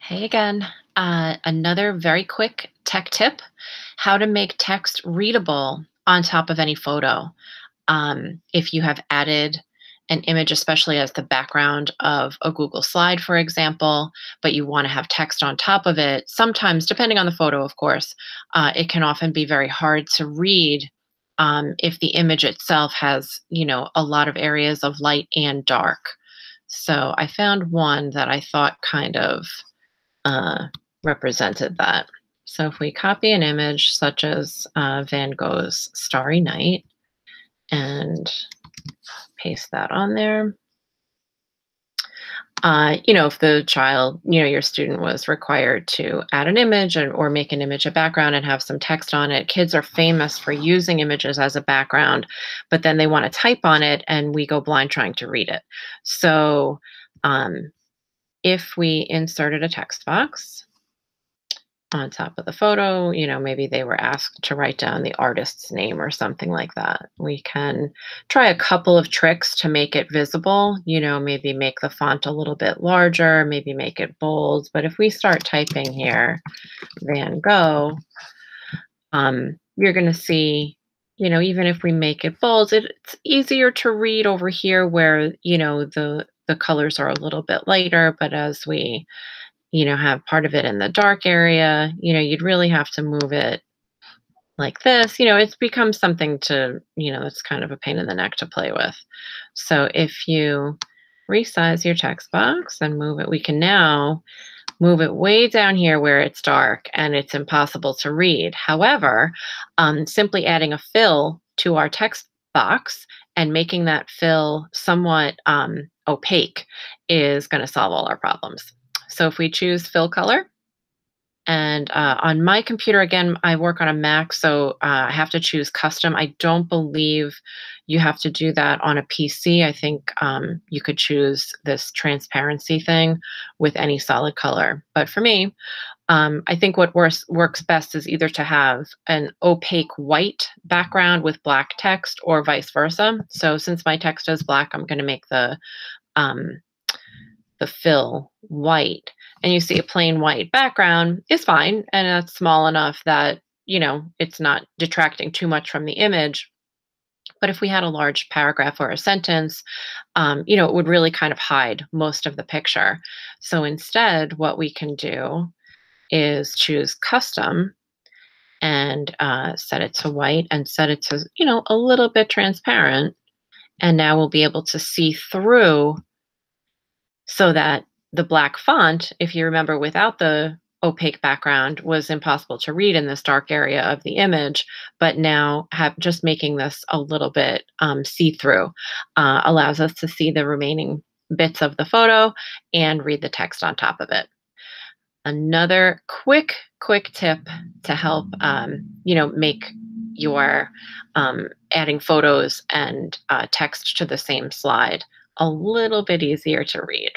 Hey again. Another very quick tech tip, how to make text readable on top of any photo. If you have added an image, especially as the background of a Google slide, for example, but you want to have text on top of it, sometimes, depending on the photo, of course, it can often be very hard to read if the image itself has, a lot of areas of light and dark. So I found one that I thought kind of uh, represented that. So if we copy an image such as Van Gogh's Starry Night and paste that on there, if the child, your student was required to add an image or make an image a background and have some text on it, kids are famous for using images as a background, but then they want to type on it and we go blind trying to read it. So if we inserted a text box on top of the photo, maybe they were asked to write down the artist's name or something like that. We can try a couple of tricks to make it visible, maybe make the font a little bit larger, maybe make it bold. But if we start typing here, Van Gogh, you're going to see, even if we make it bold, it's easier to read over here where, the colors are a little bit lighter, but as we have part of it in the dark area, you'd really have to move it like this. It's become something to, it's kind of a pain in the neck to play with. So if you resize your text box and move it, we can now move it way down here where it's dark and it's impossible to read. However, simply adding a fill to our text box and making that fill somewhat opaque is going to solve all our problems. So if we choose fill color, and on my computer, again, I work on a Mac, so I have to choose custom. I don't believe you have to do that on a PC. I think you could choose this transparency thing with any solid color. But for me, I think what works best is either to have an opaque white background with black text or vice versa. So since my text is black, I'm going to make um, the fill white. And you see a plain white background is fine. And that's small enough that, it's not detracting too much from the image. But if we had a large paragraph or a sentence, it would really kind of hide most of the picture. So instead, what we can do is choose custom and set it to white and set it to, a little bit transparent. And now we'll be able to see through so that the black font, if you remember, without the opaque background was impossible to read in this dark area of the image, but now just making this a little bit see-through allows us to see the remaining bits of the photo and read the text on top of it. Another quick tip to help, make your adding photos and text to the same slide a little bit easier to read.